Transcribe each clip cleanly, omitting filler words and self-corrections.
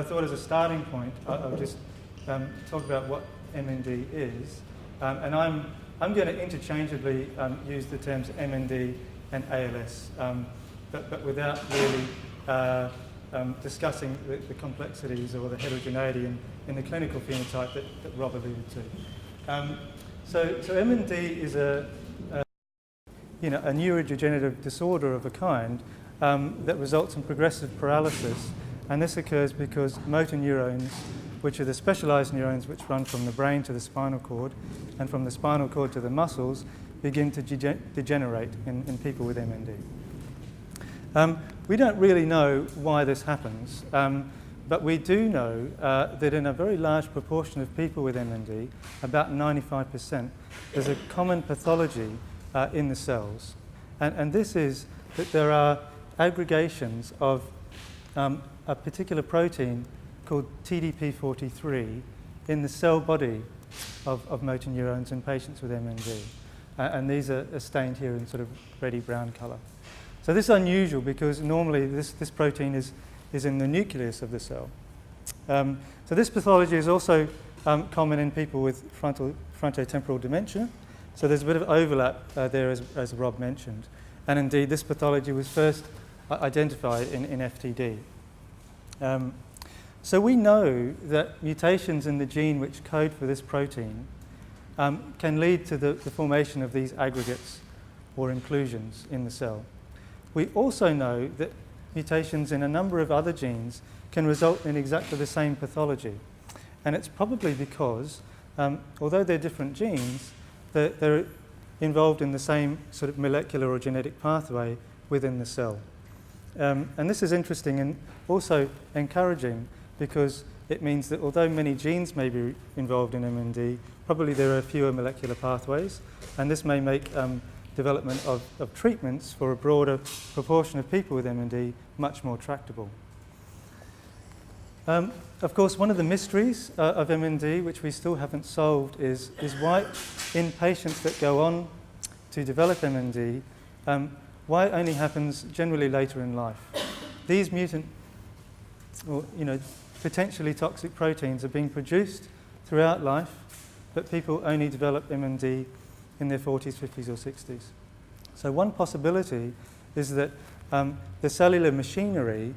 I thought as a starting point, I'll just talk about what MND is, and I'm going to interchangeably use the terms MND and ALS, but without really discussing the complexities or the heterogeneity in the clinical phenotype that Rob alluded to. So MND is a neurodegenerative disorder of a kind that results in progressive paralysis. And this occurs because motor neurons, which are the specialized neurons which run from the brain to the spinal cord and from the spinal cord to the muscles, begin to degenerate in people with MND. We don't really know why this happens, but we do know that in a very large proportion of people with MND, about 95%, there's a common pathology in the cells. And this is that there are aggregations of a particular protein called TDP43 in the cell body of motor neurons in patients with MND. And these are stained here in sort of reddy brown colour. So this is unusual because normally this protein is in the nucleus of the cell. So this pathology is also common in people with frontotemporal dementia. So there's a bit of overlap there as Rob mentioned. And indeed this pathology was first identified in FTD. So we know that mutations in the gene which code for this protein can lead to the formation of these aggregates or inclusions in the cell. We also know that mutations in a number of other genes can result in exactly the same pathology. And it's probably because, although they're different genes, they're involved in the same sort of molecular or genetic pathway within the cell. And this is interesting and also encouraging because it means that although many genes may be involved in MND, probably there are fewer molecular pathways, and this may make development of treatments for a broader proportion of people with MND much more tractable. Of course, one of the mysteries of MND, which we still haven't solved, is why in patients that go on to develop MND, why it only happens generally later in life. These mutant, or potentially toxic proteins are being produced throughout life, but people only develop MND in their 40s, 50s, or 60s. So one possibility is that the cellular machinery,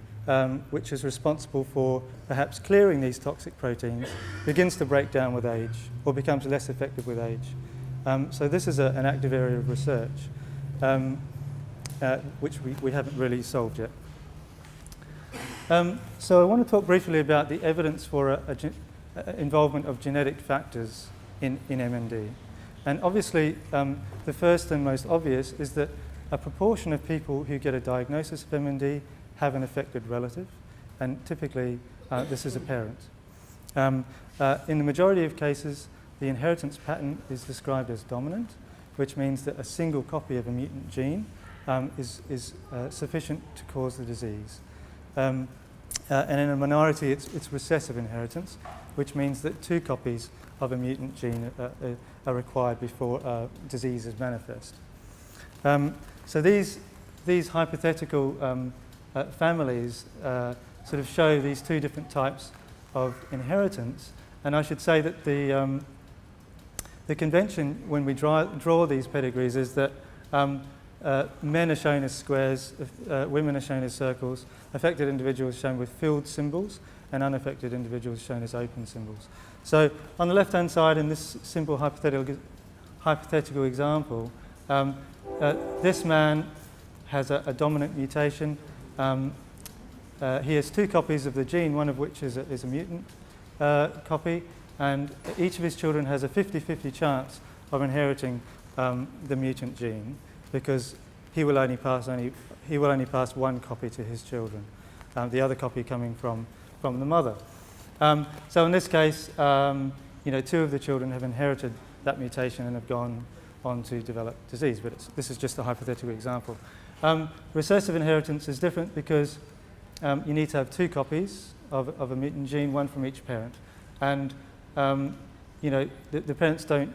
which is responsible for perhaps clearing these toxic proteins, begins to break down with age or becomes less effective with age. So this is an active area of research. Which we haven't really solved yet. So I want to talk briefly about the evidence for involvement of genetic factors in MND. And obviously, the first and most obvious is that a proportion of people who get a diagnosis of MND have an affected relative, and typically this is a parent. In the majority of cases, the inheritance pattern is described as dominant, which means that a single copy of a mutant gene is sufficient to cause the disease. And in a minority, it's recessive inheritance, which means that 2 copies of a mutant gene are required before disease is manifest. So these hypothetical families sort of show these 2 different types of inheritance, and I should say that the convention when we draw these pedigrees is that men are shown as squares, women are shown as circles, affected individuals shown with filled symbols, and unaffected individuals shown as open symbols. So on the left-hand side, in this simple hypothetical example, this man has a dominant mutation. He has 2 copies of the gene, one of which is a mutant copy, and each of his children has a 50-50 chance of inheriting the mutant gene, because he will only pass 1 copy to his children, the other copy coming from the mother. So in this case, 2 of the children have inherited that mutation and have gone on to develop disease, but this is just a hypothetical example. Recessive inheritance is different because you need to have 2 copies of a mutant gene, 1 from each parent, and the parents don't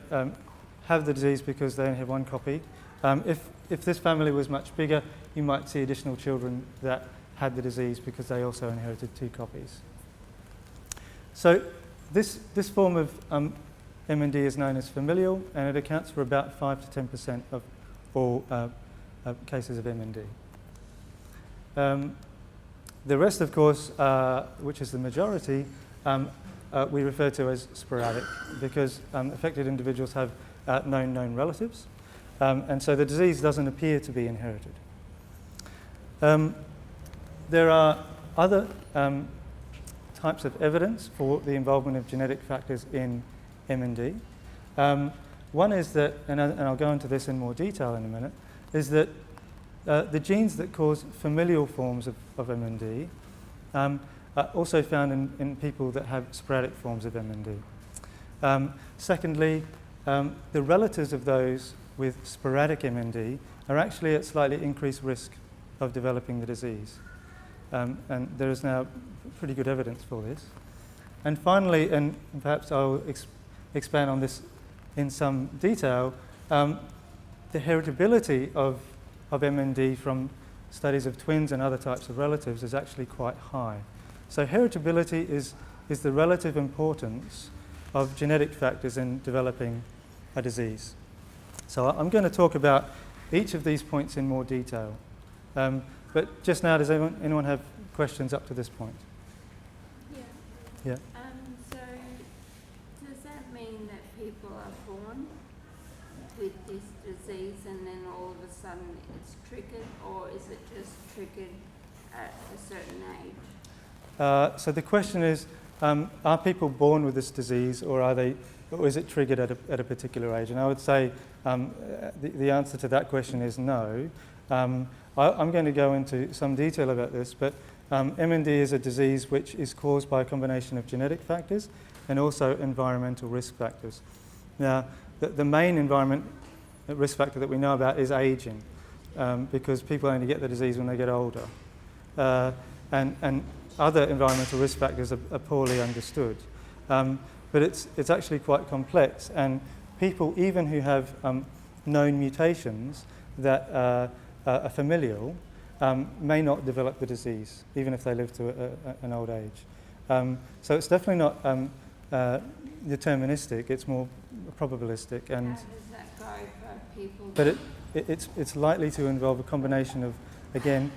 have the disease because they only have 1 copy. If this family was much bigger, you might see additional children that had the disease because they also inherited 2 copies. So this form of MND is known as familial, and it accounts for about 5 to 10% of all cases of MND. The rest, of course, which is the majority, we refer to as sporadic, because affected individuals have known relatives, and so the disease doesn't appear to be inherited. There are other types of evidence for the involvement of genetic factors in MND. One is that, and I'll go into this in more detail in a minute, is that the genes that cause familial forms of MND are also found in people that have sporadic forms of MND. Secondly, the relatives of those with sporadic MND are actually at slightly increased risk of developing the disease. And there is now pretty good evidence for this. And finally, and perhaps I'll expand on this in some detail, the heritability of MND from studies of twins and other types of relatives is actually quite high. So heritability is the relative importance of genetic factors in developing a disease. So I'm going to talk about each of these points in more detail. But just now, does anyone have questions up to this point? Yeah. So does that mean that people are born with this disease and then all of a sudden it's triggered, or is it just triggered at a certain age? So the question is, are people born with this disease, or is it triggered at a particular age? And I would say the answer to that question is no. I'm going to go into some detail about this, but MND is a disease which is caused by a combination of genetic factors and also environmental risk factors. Now, the main environment risk factor that we know about is aging, because people only get the disease when they get older. And other environmental risk factors are poorly understood. But it's actually quite complex, and people, even who have known mutations that are familial, may not develop the disease, even if they live to an old age. So it's definitely not deterministic, it's more probabilistic. And how does that go for people? But it's likely to involve a combination of, again,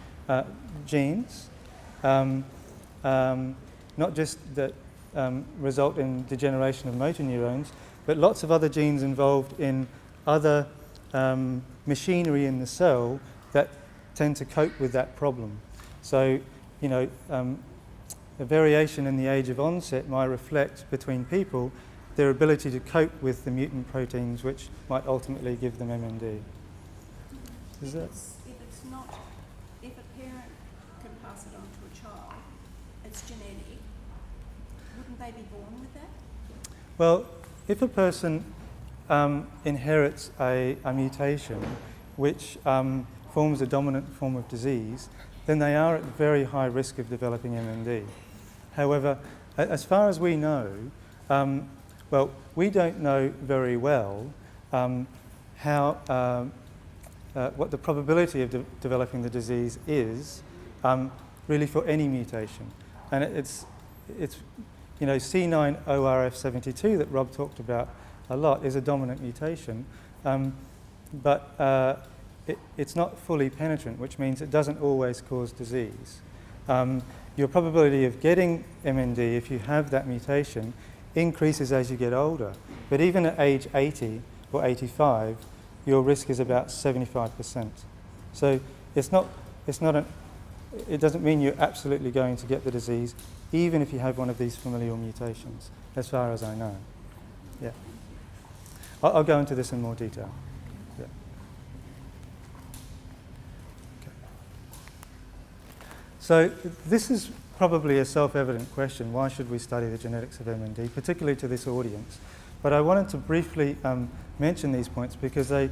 genes, not just that result in degeneration of motor neurons, but lots of other genes involved in other machinery in the cell that tend to cope with that problem. So, a variation in the age of onset might reflect between people their ability to cope with the mutant proteins which might ultimately give them MND. If a parent can pass it on to a child, it's genetic, wouldn't they be born with that? Well, if a person inherits a mutation which forms a dominant form of disease, then they are at very high risk of developing MND. However, as far as we know, we don't know very well what the probability of developing the disease is really for any mutation. And it's C9orf72 that Rob talked about a lot is a dominant mutation, but it's not fully penetrant, which means it doesn't always cause disease. Your probability of getting MND, if you have that mutation, increases as you get older. But even at age 80 or 85, your risk is about 75%. So it doesn't mean you're absolutely going to get the disease, even if you have one of these familial mutations, as far as I know. Yeah. I'll go into this in more detail. Yeah. Okay. So this is probably a self-evident question. Why should we study the genetics of MND, particularly to this audience? But I wanted to briefly mention these points because they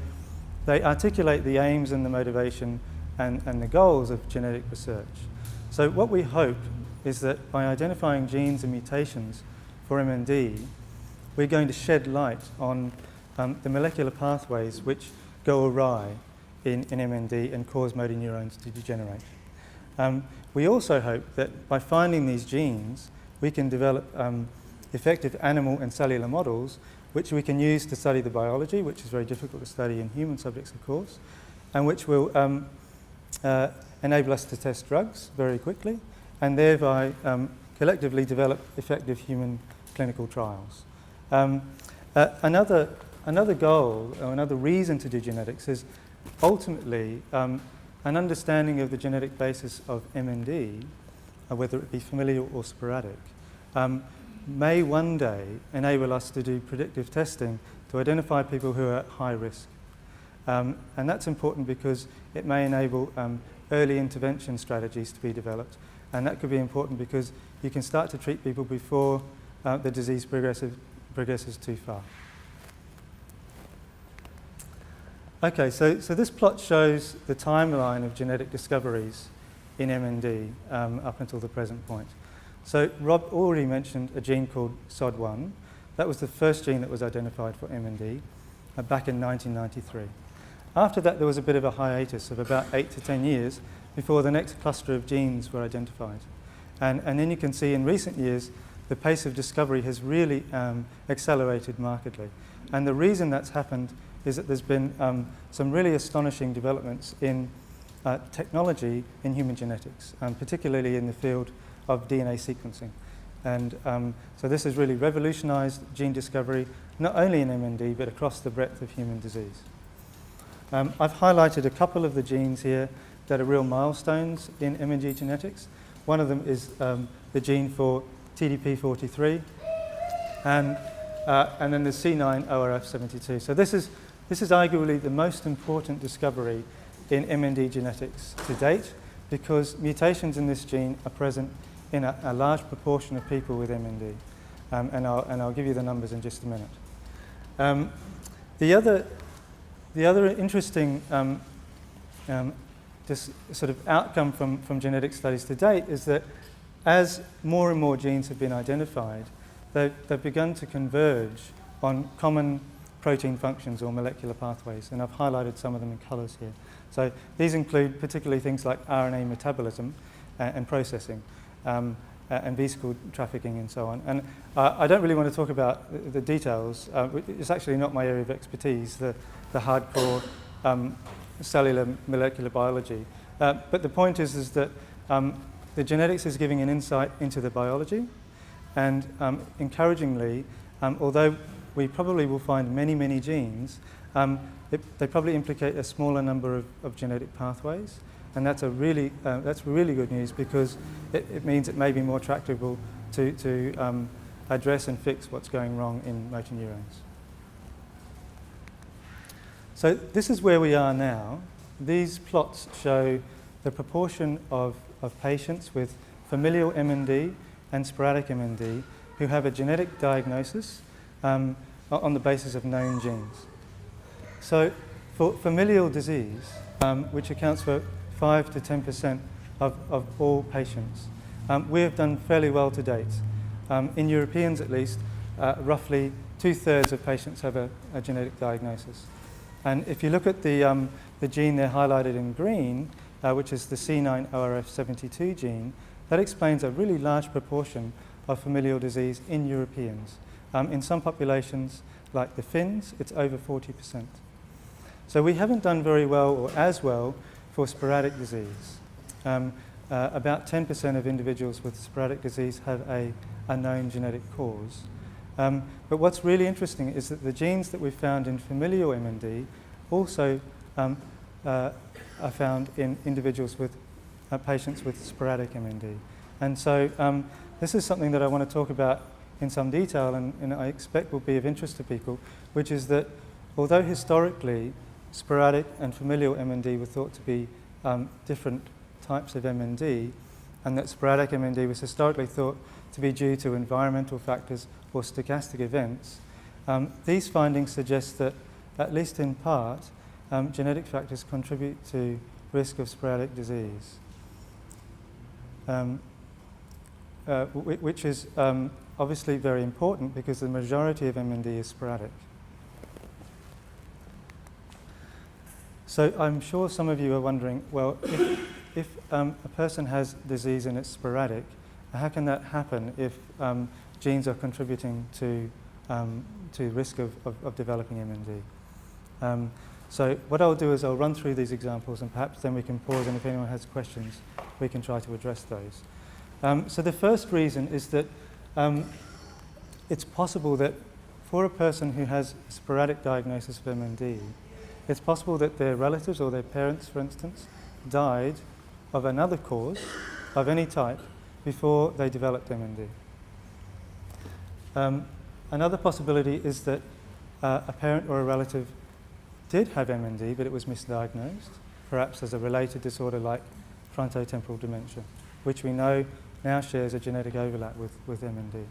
articulate the aims and the motivation and the goals of genetic research. So what we hope is that by identifying genes and mutations for MND, we're going to shed light on the molecular pathways which go awry in MND and cause motor neurons to degenerate. We also hope that by finding these genes, we can develop effective animal and cellular models which we can use to study the biology, which is very difficult to study in human subjects, of course, and which will enable us to test drugs very quickly and thereby collectively develop effective human clinical trials. Another goal, or another reason to do genetics is ultimately an understanding of the genetic basis of MND, whether it be familial or sporadic, may one day enable us to do predictive testing to identify people who are at high risk. And that's important because it may enable early intervention strategies to be developed. And that could be important because you can start to treat people before the disease progresses too far. Okay, so this plot shows the timeline of genetic discoveries in MND up until the present point. So Rob already mentioned a gene called SOD1. That was the first gene that was identified for MND back in 1993. After that, there was a bit of a hiatus of about 8 to 10 years before the next cluster of genes were identified. And then you can see in recent years, the pace of discovery has really accelerated markedly. And the reason that's happened is that there's been some really astonishing developments in technology in human genetics, particularly in the field of DNA sequencing. And so this has really revolutionized gene discovery, not only in MND, but across the breadth of human disease. I've highlighted a couple of the genes here that are real milestones in MND genetics. One of them is the gene for TDP43, and then the C9ORF72. So this is arguably the most important discovery in MND genetics to date, because mutations in this gene are present in a large proportion of people with MND. And I'll give you the numbers in just a minute. The other interesting this sort of outcome from genetic studies to date is that as more and more genes have been identified, they've begun to converge on common protein functions or molecular pathways, and I've highlighted some of them in colours here. So these include particularly things like RNA metabolism and processing, and vesicle trafficking and so on. And I don't really want to talk about the details. It's actually not my area of expertise, the hardcore cellular molecular biology. But the point is that the genetics is giving an insight into the biology, and encouragingly, although we probably will find many, many genes, they probably implicate a smaller number of genetic pathways, and that's really good news, because it means it may be more tractable to address and fix what's going wrong in motor neurons. So this is where we are now. These plots show the proportion of patients with familial MND and sporadic MND who have a genetic diagnosis on the basis of known genes. So for familial disease, which accounts for 5 to 10% of all patients, we have done fairly well to date. In Europeans at least, roughly 2/3 of patients have a genetic diagnosis. And if you look at the gene there highlighted in green, which is the C9ORF72 gene, that explains a really large proportion of familial disease in Europeans. In some populations, like the Finns, it's over 40%. So we haven't done very well, or as well, for sporadic disease. About 10% of individuals with sporadic disease have a known genetic cause. But what's really interesting is that the genes that we found in familial MND also are found in individuals with patients with sporadic MND. And so this is something that I want to talk about in some detail, and I expect will be of interest to people, which is that although historically sporadic and familial MND were thought to be different types of MND, and that sporadic MND was historically thought to be due to environmental factors or stochastic events, these findings suggest that, at least in part, genetic factors contribute to risk of sporadic disease, which is obviously very important because the majority of MND is sporadic. So I'm sure some of you are wondering, well, if a person has disease and it's sporadic, How can that happen if genes are contributing to risk of developing MND? So what I'll do is I'll run through these examples, and perhaps then we can pause, and if anyone has questions, we can try to address those. So the first reason is that it's possible that for a person who has a sporadic diagnosis of MND, it's possible that their relatives or their parents, for instance, died of another cause of any type before they developed MND. Another possibility is that a parent or a relative did have MND, but it was misdiagnosed, perhaps as a related disorder like frontotemporal dementia, which we know now shares a genetic overlap with MND.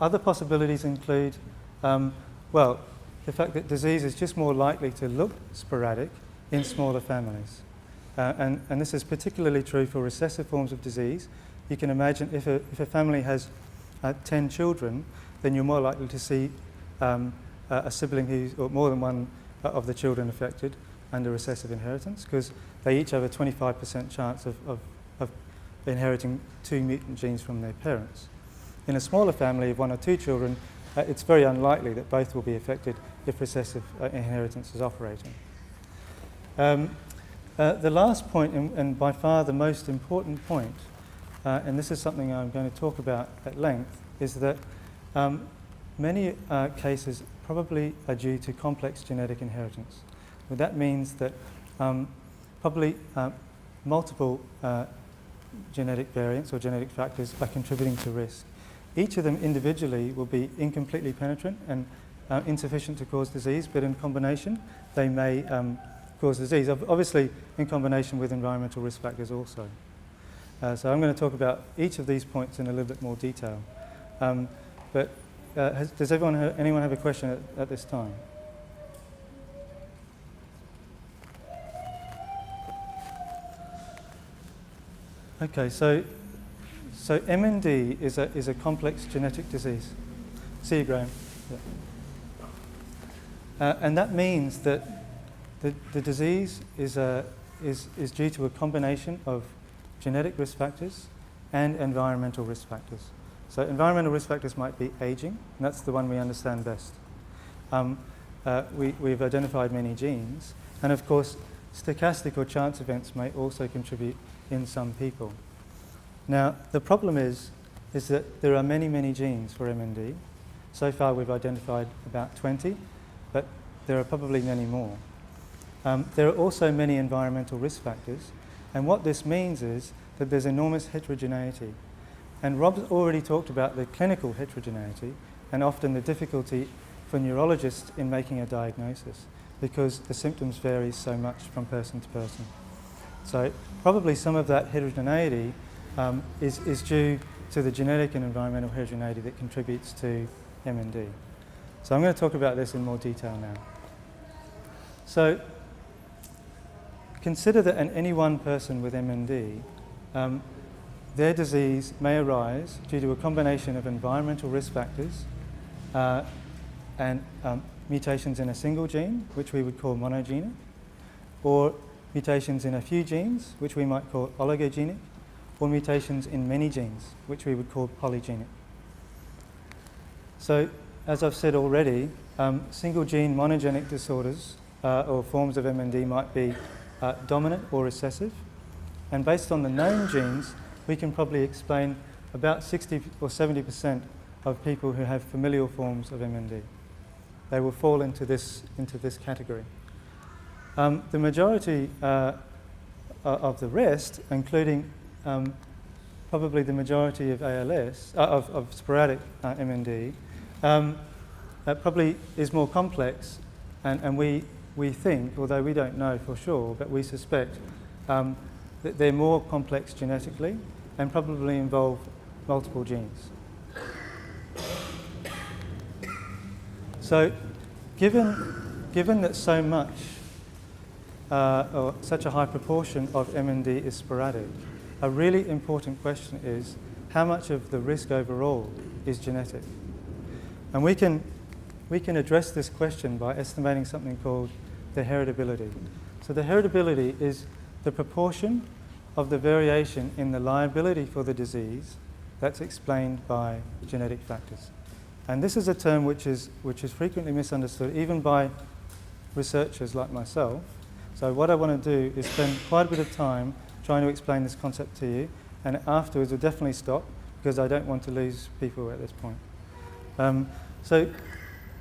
Other possibilities include, the fact that disease is just more likely to look sporadic in smaller families. And this is particularly true for recessive forms of disease. You can imagine if a family has 10 children, then you're more likely to see a sibling or more than one of the children affected under recessive inheritance, because they each have a 25% chance of inheriting 2 mutant genes from their parents. In a smaller family of 1 or 2 children, it's very unlikely that both will be affected if recessive inheritance is operating. The last point, and by far the most important point, and this is something I'm going to talk about at length, is that many cases probably are due to complex genetic inheritance. Well, that means that probably multiple genetic variants or genetic factors are contributing to risk. Each of them individually will be incompletely penetrant and insufficient to cause disease, but in combination they may cause disease, obviously in combination with environmental risk factors also. So I'm going to talk about each of these points in a little bit more detail. Does anyone have a question at this time? Okay, so MND is a complex genetic disease. See you, Graham. Yeah. And that means that the disease is due to a combination of genetic risk factors and environmental risk factors. So environmental risk factors might be aging, and that's the one we understand best. We've identified many genes, and of course stochastic or chance events may also contribute in some people. Now the problem is that there are many genes for MND. So far we've identified about 20, but there are probably many more. There are also many environmental risk factors, and what this means is that there's enormous heterogeneity. And Rob's already talked about the clinical heterogeneity and often the difficulty for neurologists in making a diagnosis because the symptoms vary so much from person to person. So probably some of that heterogeneity is due to the genetic and environmental heterogeneity that contributes to MND. So I'm going to talk about this in more detail now. So consider that in any one person with MND, their disease may arise due to a combination of environmental risk factors and mutations in a single gene, which we would call monogenic, or mutations in a few genes, which we might call oligogenic, or mutations in many genes, which we would call polygenic. So, as I've said already, single gene monogenic disorders or forms of MND might be dominant or recessive, and based on the known genes, we can probably explain about 60 or 70% of people who have familial forms of MND. They will fall into this category. The majority of the rest, including probably the majority of ALS, of sporadic MND, probably is more complex, and we think, although we don't know for sure, but we suspect that they're more complex genetically and probably involve multiple genes. So, given that so much or such a high proportion of MND is sporadic, a really important question is how much of the risk overall is genetic? And we can address this question by estimating something called the heritability. So the heritability is the proportion of the variation in the liability for the disease that's explained by genetic factors. And this is a term which is frequently misunderstood, even by researchers like myself. So what I want to do is spend quite a bit of time trying to explain this concept to you, and afterwards we'll definitely stop, because I don't want to lose people at this point. So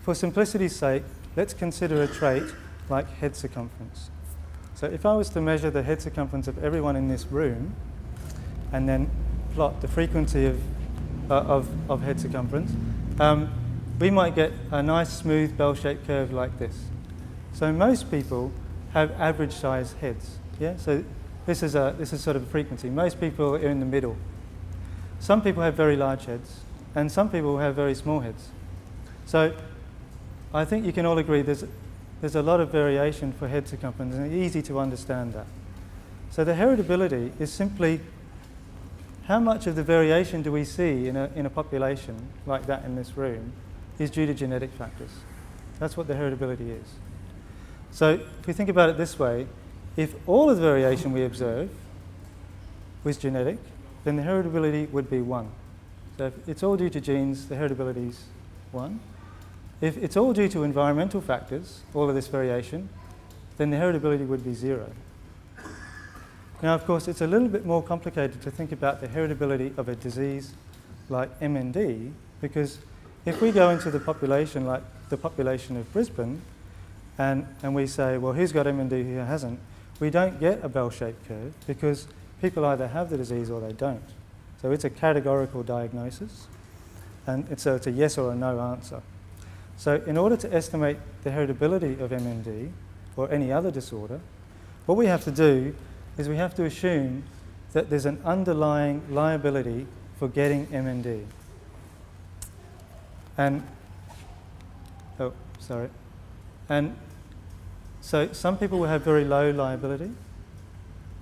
for simplicity's sake, let's consider a trait like head circumference. So if I was to measure the head circumference of everyone in this room and then plot the frequency of head circumference, we might get a nice smooth bell-shaped curve like this. So most people have average sized heads. Yeah? So this is sort of a frequency. Most people are in the middle. Some people have very large heads, and some people have very small heads. So I think you can all agree there's a lot of variation for head circumference, and it's easy to understand that. So the heritability is simply how much of the variation do we see in a population like that in this room is due to genetic factors. That's what the heritability is. So if we think about it this way, if all of the variation we observe was genetic, then the heritability would be 1. So if it's all due to genes, the heritability is 1. If it's all due to environmental factors, all of this variation, then the heritability would be 0. Now, of course, it's a little bit more complicated to think about the heritability of a disease like MND, because if we go into the population like the population of Brisbane, and we say, well, who's got MND, who hasn't, we don't get a bell-shaped curve, because people either have the disease or they don't. So it's a categorical diagnosis, and so it's a yes or a no answer. So in order to estimate the heritability of MND or any other disorder, what we have to do is we have to assume that there's an underlying liability for getting MND. And so some people will have very low liability,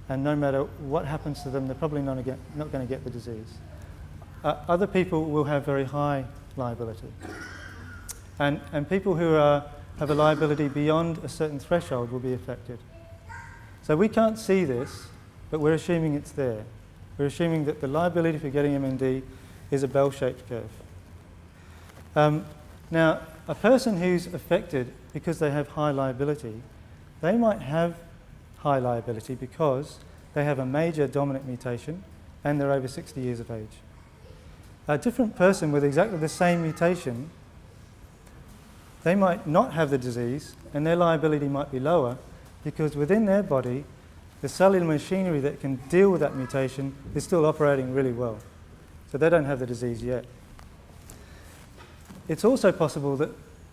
and no matter what happens to them, they're probably not going to get the disease. Other people will have very high liability. And people who have a liability beyond a certain threshold will be affected. So we can't see this, but we're assuming it's there. We're assuming that the liability for getting MND is a bell-shaped curve. Now, a person who's affected because they have high liability, they might have high liability because they have a major dominant mutation and they're over 60 years of age. A different person with exactly the same mutation, they might not have the disease and their liability might be lower because within their body, the cellular machinery that can deal with that mutation is still operating really well. So they don't have the disease yet. It's also possible that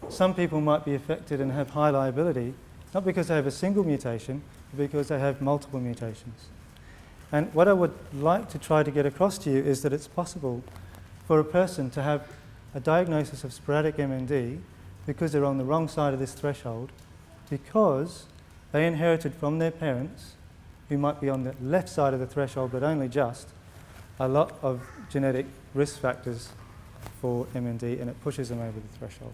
some people might be affected and have high liability, not because they have a single mutation, but because they have multiple mutations. And what I would like to try to get across to you is that it's possible for a person to have a diagnosis of sporadic MND because they're on the wrong side of this threshold, because they inherited from their parents, who might be on the left side of the threshold but only just, a lot of genetic risk factors for MND, and it pushes them over the threshold.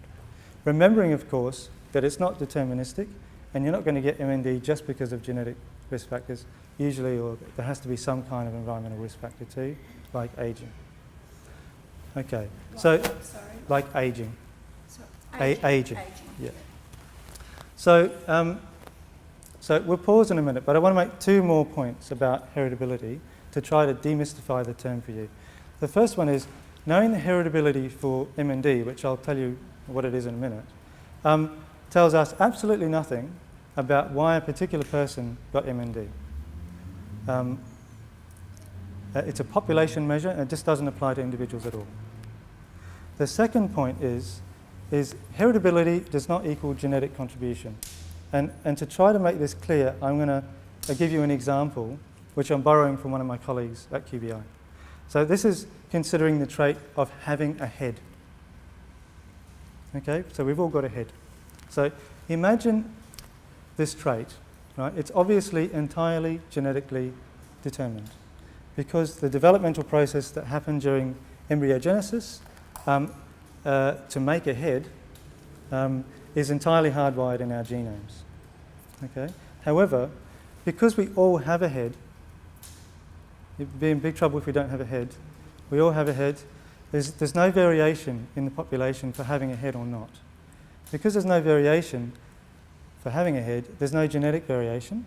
Remembering, of course, that it's not deterministic, and you're not going to get MND just because of genetic risk factors, usually, or there has to be some kind of environmental risk factor too, like aging. Okay, like aging. Aging. Yeah. So we'll pause in a minute, but I want to make 2 more points about heritability to try to demystify the term for you. The first one is, knowing the heritability for MND, which I'll tell you what it is in a minute, tells us absolutely nothing about why a particular person got MND. It's a population measure, and it just doesn't apply to individuals at all. The second point is heritability does not equal genetic contribution. And to try to make this clear, I'm going to give you an example, which I'm borrowing from one of my colleagues at QBI. So this is considering the trait of having a head. Okay, so we've all got a head. So imagine this trait, right? It's obviously entirely genetically determined because the developmental process that happened during embryogenesis to make a head is entirely hardwired in our genomes. Okay? However, because we all have a head, You'd be in big trouble if we don't have a head. We all have a head. There's no variation in the population for having a head or not. Because there's no variation for having a head, there's no genetic variation,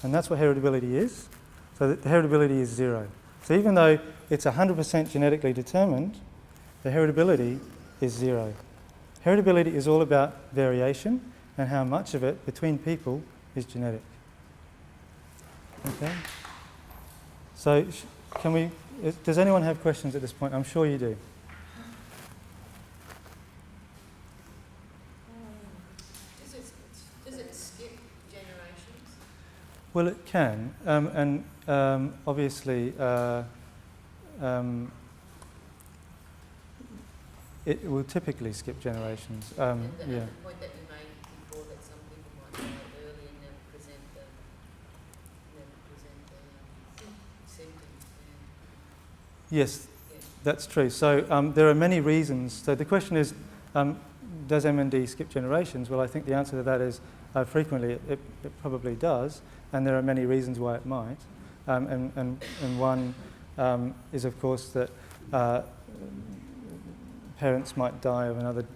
and that's what heritability is. So the heritability is 0. So even though it's 100% genetically determined, the heritability is 0. Heritability is all about variation and how much of it between people is genetic. Okay? So does anyone have questions at this point? I'm sure you do. Does it skip generations? Well, it can, and obviously it will typically skip generations. And Yeah. the point that you made before, that some people might die early and never present the symptoms. Yes, Yeah. that's true. So there are many reasons. So the question is, does MND skip generations? Well, I think the answer to that is frequently it probably does, and there are many reasons why it might. And one is, of course, that parents might die of another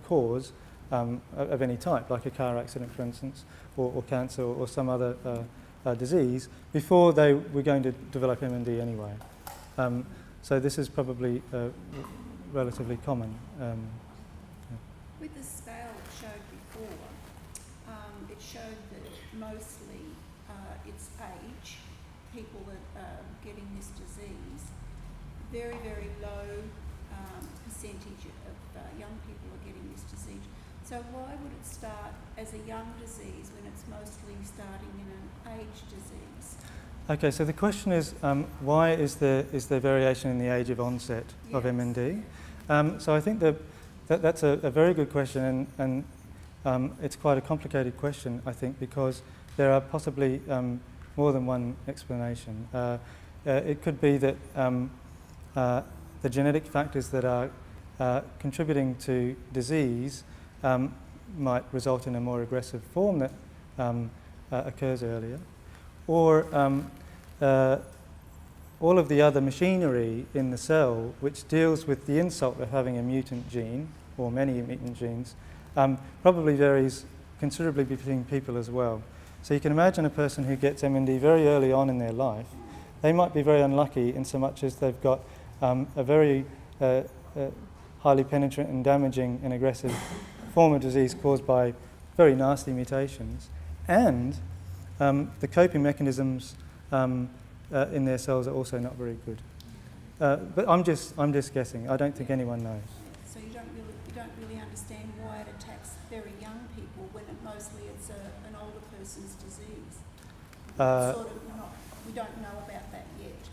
cause of any type, like a car accident, for instance, or cancer, or some other disease, before they were going to develop MND anyway. So this is probably relatively common. With the scale it showed before, it showed that mostly it's age, people that are getting this disease, very, very low percentage of young people are getting this disease. So why would it start as a young disease when it's mostly starting in an age disease? Okay, so the question is, why is there variation in the age of onset of Yes. MND? So I think that's a very good question, and it's quite a complicated question, I think, because there are possibly more than one explanation. It could be that the genetic factors that are contributing to disease might result in a more aggressive form that occurs earlier, or all of the other machinery in the cell which deals with the insult of having a mutant gene, or many mutant genes, probably varies considerably between people as well. So you can imagine a person who gets MND very early on in their life. They might be very unlucky in so much as they've got a very highly penetrant and damaging and aggressive form of disease caused by very nasty mutations, and the coping mechanisms in their cells are also not very good. But I'm just guessing. I don't think anyone knows. So you don't really understand why it attacks very young people when mostly it's an older person's disease. We don't know about that yet.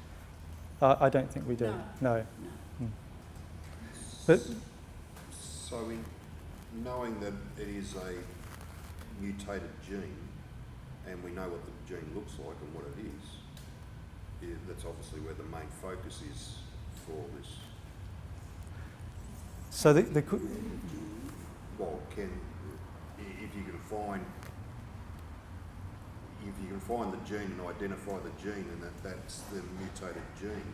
I don't think we do. No. No. But So knowing that it is a mutated gene, and we know what the gene looks like and what it is, that's obviously where the main focus is for this. so Well, if you can find the gene and identify the gene, and that's the mutated gene,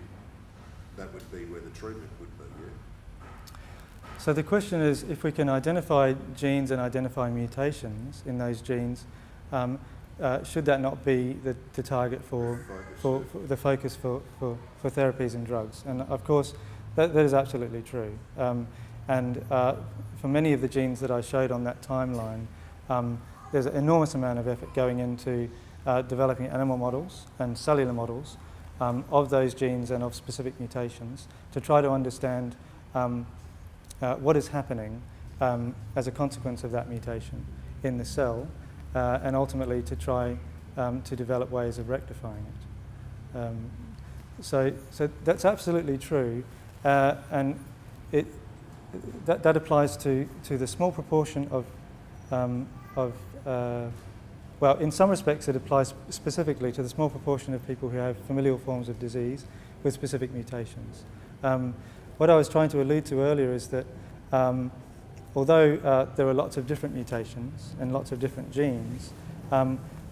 that would be where the treatment would be, yeah. So the question is, if we can identify genes and identify mutations in those genes, should that not be the target for the focus for therapies and drugs? And of course, that is absolutely true. And for many of the genes that I showed on that timeline, there's an enormous amount of effort going into developing animal models and cellular models of those genes and of specific mutations to try to understand what is happening as a consequence of that mutation in the cell, and ultimately to try to develop ways of rectifying it. So that's absolutely true, and that applies to the small proportion of well, in some respects it applies specifically to the small proportion of people who have familial forms of disease with specific mutations. What I was trying to allude to earlier is that although there are lots of different mutations and lots of different genes,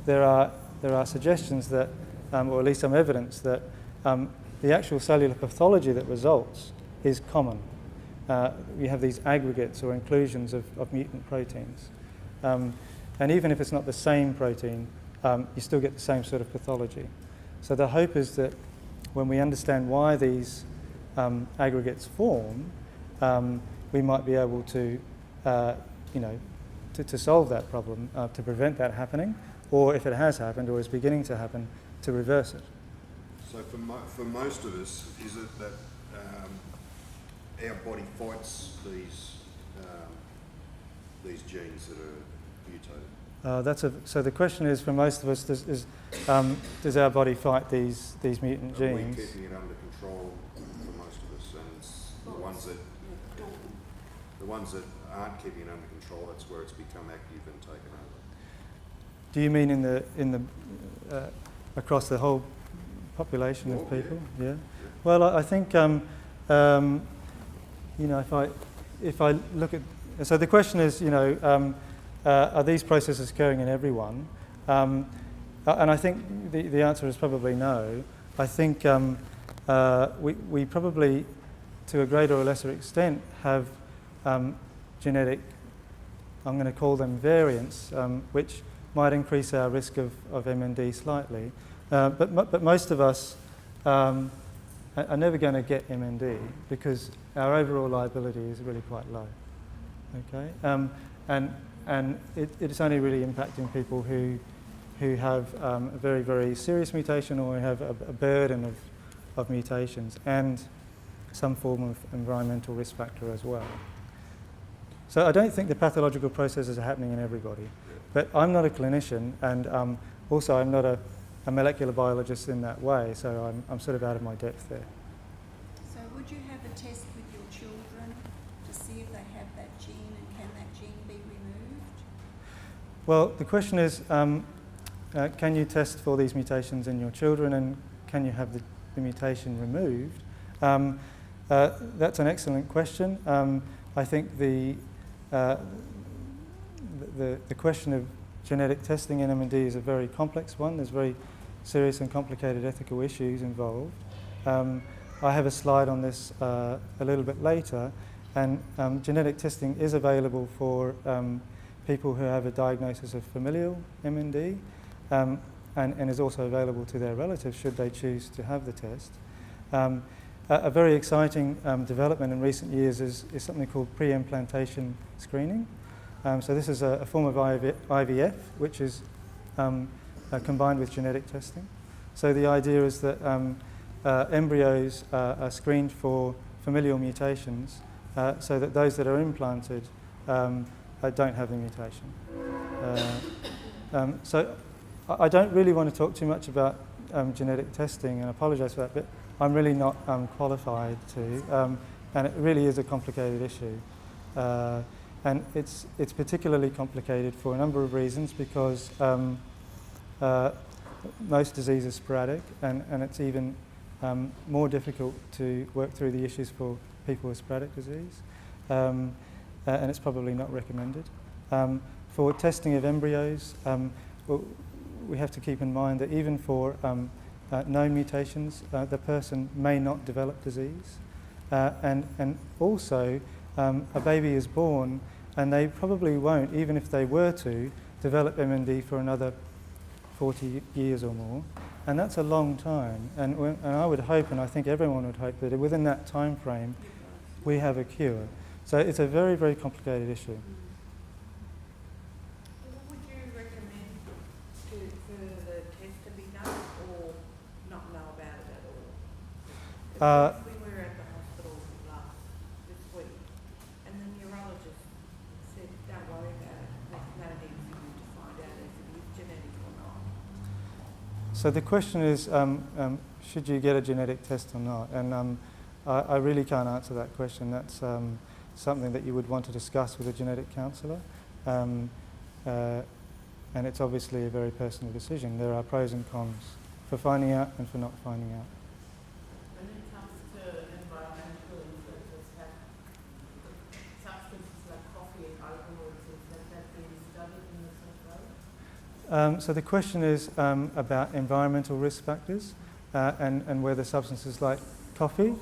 there are suggestions that or at least some evidence that the actual cellular pathology that results is common. You have these aggregates or inclusions of mutant proteins. And even if it's not the same protein, you still get the same sort of pathology. So the hope is that when we understand why these aggregates form, we might be able to, to solve that problem, to prevent that happening, or if it has happened or is beginning to happen, to reverse it. So for most of us, is it that our body fights these genes that are mutated? So the question is, for most of us, does our body fight these mutant Are genes? we keeping it under control for most of us? And it's the ones that aren't keeping it under control, that's where it's become active and taken over. Do you mean in the across the whole population of people? Yeah. Well, I think if I look at, so the question is, are these processes occurring in everyone? And I think the answer is probably no. I think we probably, to a greater or lesser extent, have genetic, I'm going to call them variants, which might increase our risk of MND slightly. But most of us are never going to get MND because our overall liability is really quite low. Okay, and it's only really impacting people who have a very, very serious mutation or have a burden of mutations and some form of environmental risk factor as well. So I don't think the pathological processes are happening in everybody, but I'm not a clinician, and also I'm not a molecular biologist in that way, so I'm sort of out of my depth there. So would you have a test with your children to see if they have that gene, and can that gene be removed? Well, the question is, can you test for these mutations in your children, and can you have the mutation removed? That's an excellent question. I think the question of genetic testing in MND is a very complex one. There's very serious and complicated ethical issues involved. I have a slide on this a little bit later, and genetic testing is available for people who have a diagnosis of familial MND, and is also available to their relatives should they choose to have the test. A very exciting development in recent years is something called pre-implantation screening. So this is a form of IVF, which is combined with genetic testing. So the idea is that embryos are screened for familial mutations so that those that are implanted don't have the mutation. So I don't really want to talk too much about genetic testing, and I apologise for that, but I'm really not qualified to, and it really is a complicated issue. And it's particularly complicated for a number of reasons, because most disease is sporadic, and it's even more difficult to work through the issues for people with sporadic disease, and it's probably not recommended. For testing of embryos, we have to keep in mind that even for known mutations, the person may not develop disease, and also a baby is born and they probably won't, even if they were to, develop MND for another 40 years or more, and that's a long time. And I would hope, and I think everyone would hope, that within that time frame we have a cure. So it's a very, very complicated issue. What would you recommend for the test to be done, or not know about it at all? We were at the hospital this week, and the neurologist said, "Don't worry about it. There's no need for you to find out if it is genetic or not." So the question is, should you get a genetic test or not? And I really can't answer that question. That's something that you would want to discuss with a genetic counsellor. And it's obviously a very personal decision. There are pros and cons for finding out and for not finding out. When it comes to environmental influences, have substances like coffee and alcohol, has that been studied in this as So the question is about environmental risk factors and whether substances like coffee.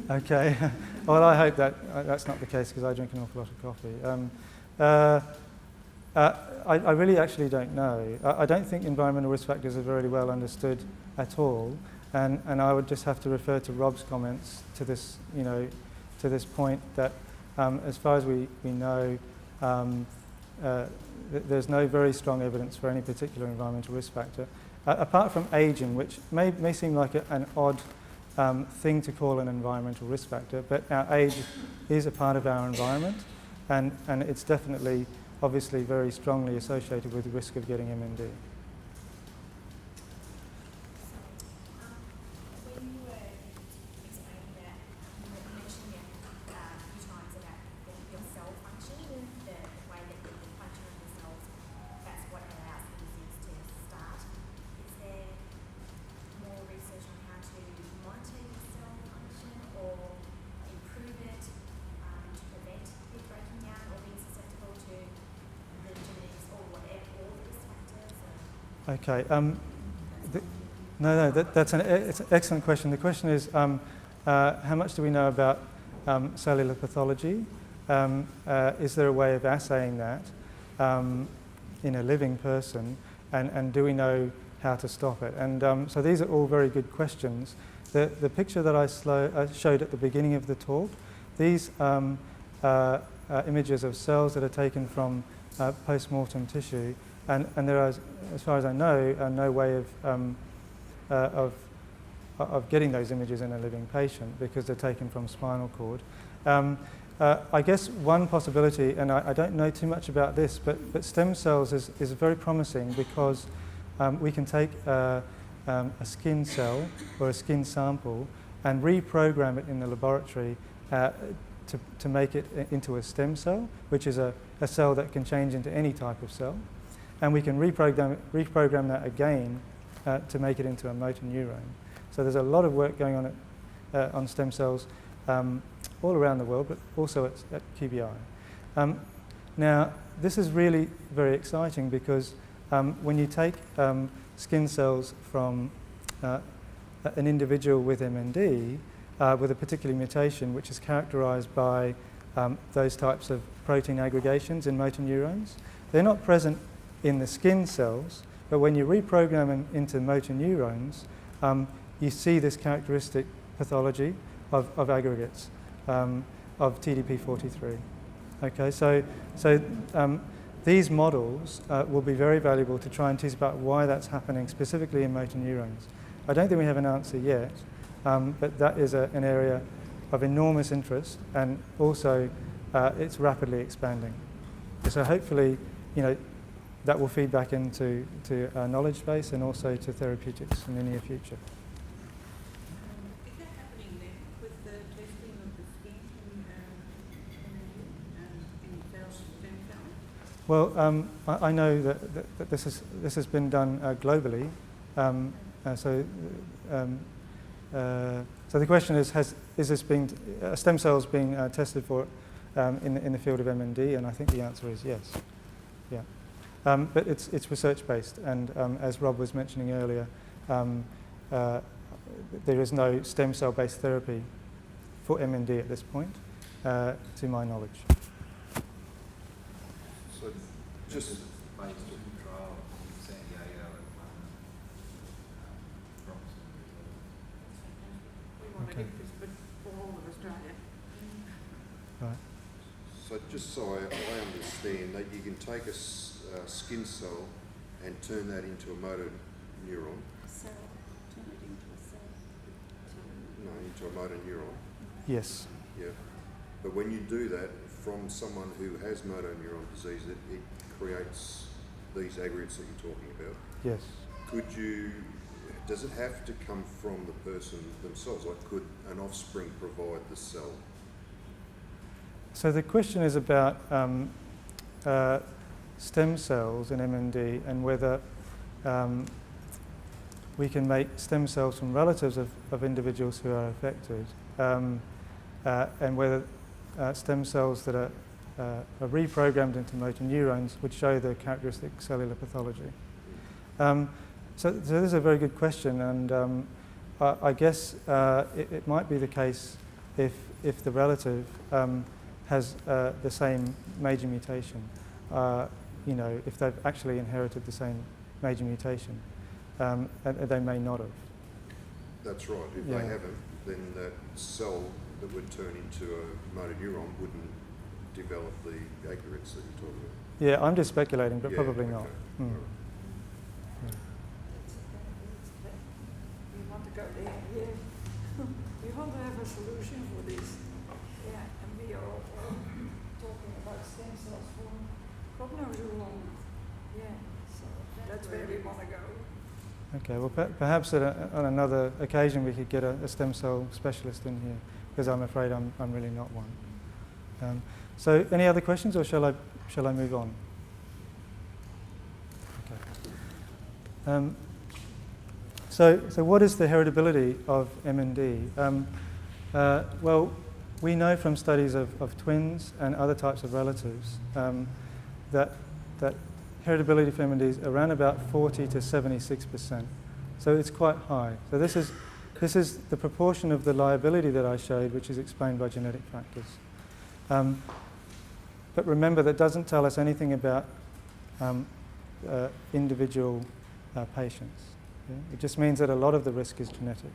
Okay. Well, I hope that that's not the case because I drink an awful lot of coffee. I really actually don't know. I don't think environmental risk factors are very well understood at all, and I would just have to refer to Rob's comments to this, to this point that as far as we know, there's no very strong evidence for any particular environmental risk factor, apart from ageing, which may seem like an odd thing to call an environmental risk factor, but our age is a part of our environment, and it's definitely, obviously, very strongly associated with the risk of getting MND. When you were explaining that, you mentioned a few times about your cell function and the way that the function of the cells, that's what allows the disease to start. Is there more research on how to monitor your cell function or improve it to prevent it breaking down or being susceptible to the genetics or whatever, all the risk factors? Okay. That's it's an excellent question. The question is, how much do we know about cellular pathology? Is there a way of assaying that in a living person? And do we know how to stop it? And so these are all very good questions. The picture that I showed at the beginning of the talk, these images of cells that are taken from post-mortem tissue, and there are, as far as I know, no way of getting those images in a living patient because they're taken from spinal cord. I guess one possibility, and I don't know too much about this, but stem cells is very promising because we can take a skin cell or a skin sample and reprogram it in the laboratory to make it into a stem cell, which is a cell that can change into any type of cell. And we can reprogram that again to make it into a motor neuron. So there's a lot of work going on stem cells all around the world, but also at QBI. Now, this is really very exciting because when you take skin cells from an individual with MND with a particular mutation which is characterized by those types of protein aggregations in motor neurons, they're not present in the skin cells, but when you reprogram them into motor neurons, you see this characteristic pathology of aggregates of TDP43. Okay, so these models will be very valuable to try and tease about why that's happening specifically in motor neurons. I don't think we have an answer yet, but that is an area of enormous interest, and also it's rapidly expanding. So hopefully, that will feed back into our knowledge base and also to therapeutics in the near future. Is that happening then with the testing of the skin in stem cells? Well, I know that this has been done globally. So the question is this being stem cells being tested for in the field of MND? And I think the answer is yes. Yeah. But it's research-based, and as Rob was mentioning earlier, there is no stem cell-based therapy for MND at this point, to my knowledge. So just phase 2 trial in San Diego at the moment. We want to get this for all of Australia. Right. So just so I understand that you can take a skin cell and turn that into a motor neuron. Cell, turn it into a cell. No, into a motor neuron. Yes. Yeah. But when you do that from someone who has motor neuron disease, it creates these aggregates that you're talking about. Yes. Does it have to come from the person themselves? Like, could an offspring provide the cell? So the question is about stem cells in MND and whether we can make stem cells from relatives of individuals who are affected, and whether stem cells that are reprogrammed into motor neurons would show the characteristic cellular pathology. So this is a very good question, and I guess it might be the case if the relative has the same major mutation, if they've actually inherited the same major mutation, and they may not have. That's right. If they haven't, then that cell that would turn into a motor neuron wouldn't develop the aggregates that you're talking about. Yeah, I'm just speculating, but Yeah, probably not. okay. Mm. All right. We want to go there, yeah. We want to have a solution for this. Yeah, and we are all talking about stem cells for God knows how long. Yeah, so that's where we want to go. Okay, well, perhaps on another occasion we could get a stem cell specialist in here, because I'm afraid I'm really not one. So, any other questions, or shall I move on? Okay. So what is the heritability of MND? Well, we know from studies of twins and other types of relatives that heritability for MND is around about 40 to 76%. So it's quite high. So this is the proportion of the liability that I showed, which is explained by genetic factors. But remember, that doesn't tell us anything about individual patients. Yeah? It just means that a lot of the risk is genetic.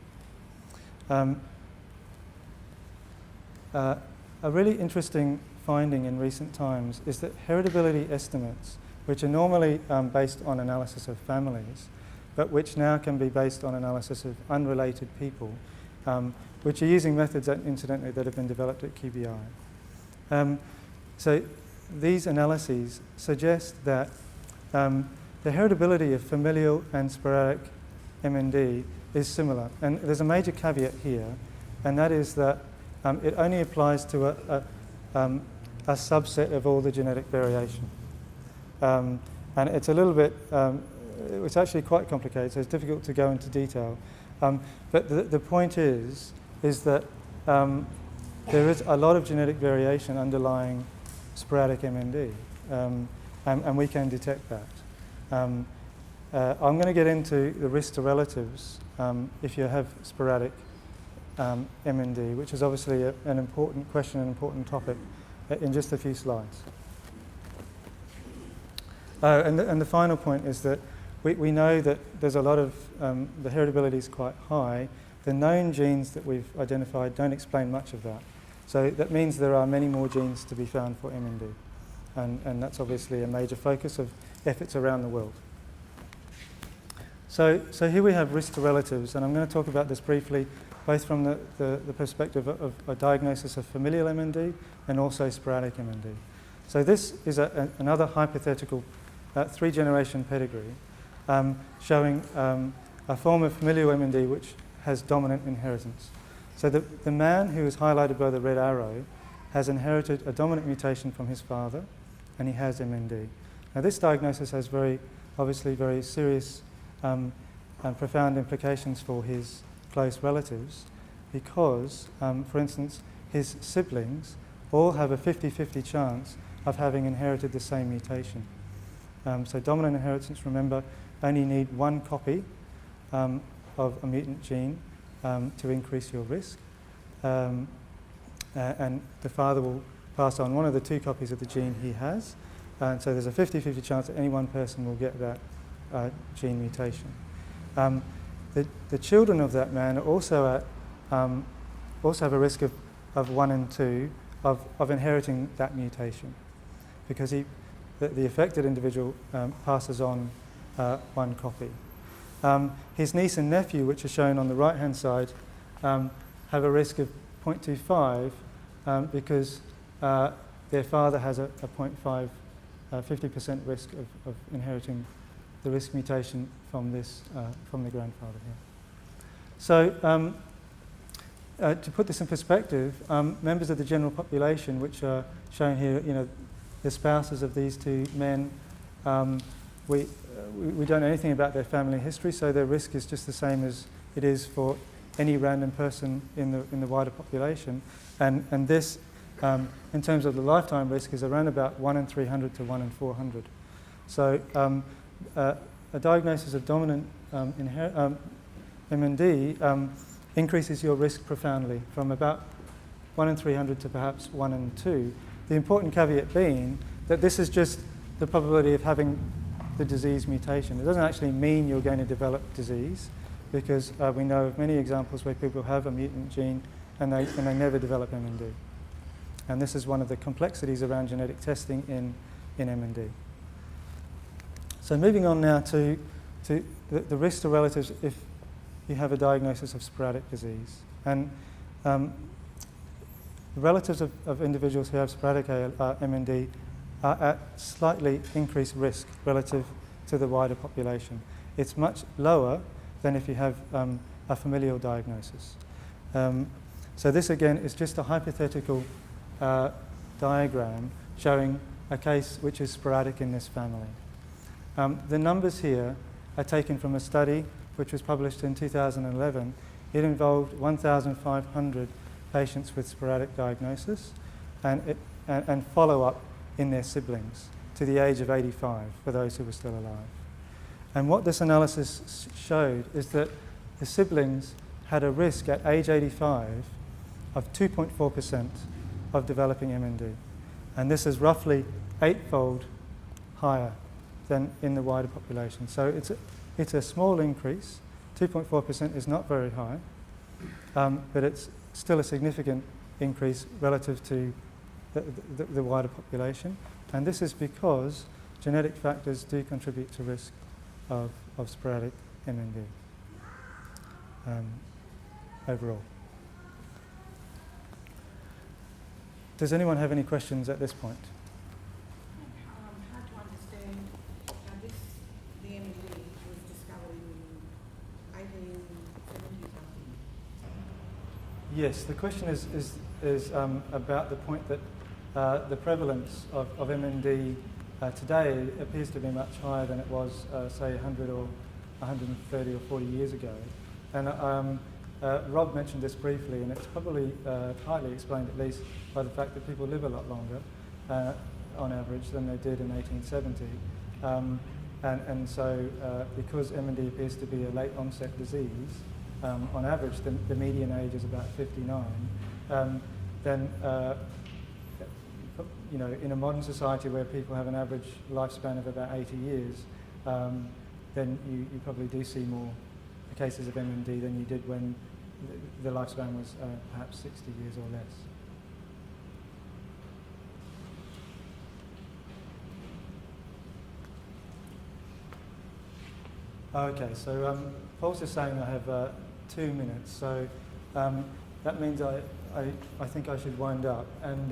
A really interesting finding in recent times is that heritability estimates, which are normally based on analysis of families, but which now can be based on analysis of unrelated people, which are using methods, incidentally, that have been developed at QBI. So these analyses suggest that the heritability of familial and sporadic MND is similar. And there's a major caveat here, and that is that it only applies to a subset of all the genetic variation. And it's a little bit, it's actually quite complicated, so it's difficult to go into detail. But the point is that there is a lot of genetic variation underlying sporadic MND, and we can detect that. I'm going to get into the risk to relatives if you have sporadic MND, which is obviously an important question, an important topic, in just a few slides. And the final point is that we know that there's a lot of, the heritability is quite high. The known genes that we've identified don't explain much of that. So that means there are many more genes to be found for MND. And that's obviously a major focus of efforts around the world. So here we have risk to relatives, and I'm going to talk about this briefly, both from the perspective of a diagnosis of familial MND and also sporadic MND. So this is another hypothetical 3-generation pedigree showing a form of familial MND which has dominant inheritance. So the man who is highlighted by the red arrow has inherited a dominant mutation from his father, and he has MND. Now this diagnosis has obviously very serious and profound implications for his close relatives, because, for instance, his siblings all have a 50-50 chance of having inherited the same mutation. So dominant inheritance, remember, only need one copy of a mutant gene to increase your risk. And the father will pass on one of the 2 copies of the gene he has. And so there's a 50-50 chance that any one person will get that gene mutation. The children of that man also have a risk of 1 in 2 of inheriting that mutation, because the affected individual passes on 1 copy. His niece and nephew, which are shown on the right-hand side, have a risk of 0.25 because their father has a 0.5, 50% risk of inheriting the risk mutation from the grandfather here. So to put this in perspective, members of the general population, which are shown here, the spouses of these 2 men, we don't know anything about their family history, so their risk is just the same as it is for any random person in the wider population. And this in terms of the lifetime risk, is around about 1 in 300 to 1 in 400. So a diagnosis of dominant MND increases your risk profoundly from about 1 in 300 to perhaps 1 in 2. The important caveat being that this is just the probability of having the disease mutation. It doesn't actually mean you're going to develop disease, because we know of many examples where people have a mutant gene and they never develop MND. And this is one of the complexities around genetic testing in MND. So moving on now to the risk to relatives if you have a diagnosis of sporadic disease. And relatives of individuals who have sporadic MND are at slightly increased risk relative to the wider population. It's much lower than if you have a familial diagnosis. So this again is just a hypothetical diagram showing a case which is sporadic in this family. The numbers here are taken from a study which was published in 2011. It involved 1,500 patients with sporadic diagnosis and follow-up in their siblings to the age of 85 for those who were still alive. And what this analysis showed is that the siblings had a risk at age 85 of 2.4% of developing MND. And this is roughly 8-fold higher than in the wider population. So it's a small increase. 2.4% is not very high, but it's still a significant increase relative to the wider population. And this is because genetic factors do contribute to risk of sporadic MND overall. Does anyone have any questions at this point? Hard to understand how the MND was discovered in 1870 something. Yes, the question is about the point that the prevalence of MND today appears to be much higher than it was, say, 100 or 130 or 40 years ago. And Rob mentioned this briefly, and it's probably partly explained at least by the fact that people live a lot longer on average than they did in 1870. And so because MND appears to be a late onset disease, on average the median age is about 59, then you know, in a modern society where people have an average lifespan of about 80 years, then you probably do see more cases of MND than you did when the lifespan was perhaps 60 years or less. Okay, so Paul's just saying I have 2 minutes, so that means I think I should wind up. And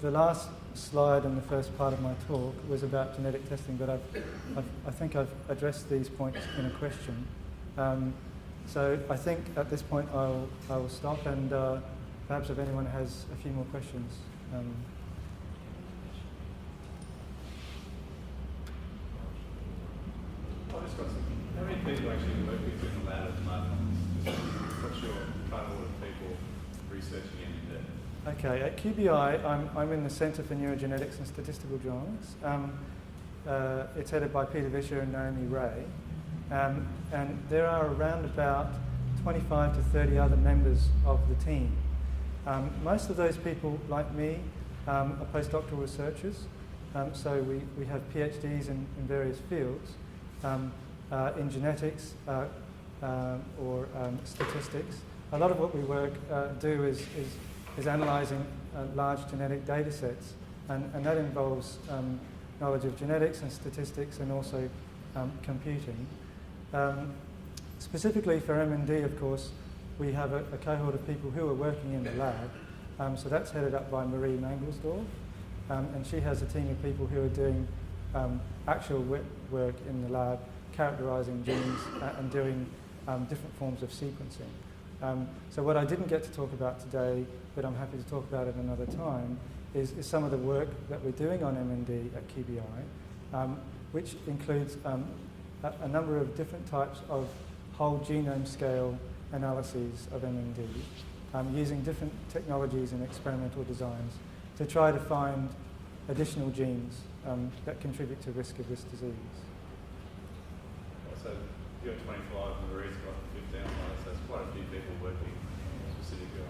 the last slide in the first part of my talk was about genetic testing, but I think I've addressed these points in a question. So I think at this point I will stop, and perhaps if anyone has a few more questions. I've just got something. How many people actually work with you in the lab at the moment? What's your cohort of people researching MND? Okay, at QBI, I'm in the Centre for Neurogenetics and Statistical Drawings. It's headed by Peter Vischer and Naomi Ray. And there are around about 25 to 30 other members of the team. Most of those people, like me, are postdoctoral researchers. So we have PhDs in various fields, in genetics or statistics. A lot of what we do is analysing large genetic data sets, and that involves knowledge of genetics and statistics and also computing. Specifically for MND, of course, we have a cohort of people who are working in the lab. So that's headed up by Marie Mangelsdorf, and she has a team of people who are doing actual work in the lab, characterising genes and doing different forms of sequencing. So what I didn't get to talk about today, but I'm happy to talk about it another time, is some of the work that we're doing on MND at QBI, which includes a number of different types of whole genome scale analyses of MND, using different technologies and experimental designs to try to find additional genes that contribute to risk of this disease. So you've got 25 and Marie's got 15, so there's quite a few people working specifically on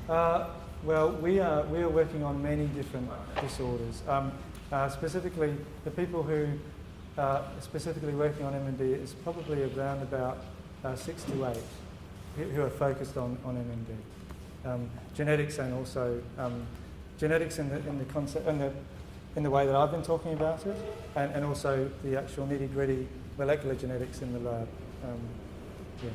MND. Well, we are working on many different disorders. Specifically, the people who are specifically working on MND is probably around about 6 to 8 who are focused on MND. Genetics and also genetics in the concept in the way that I've been talking about it, and also the actual nitty-gritty molecular genetics in the lab. Yeah.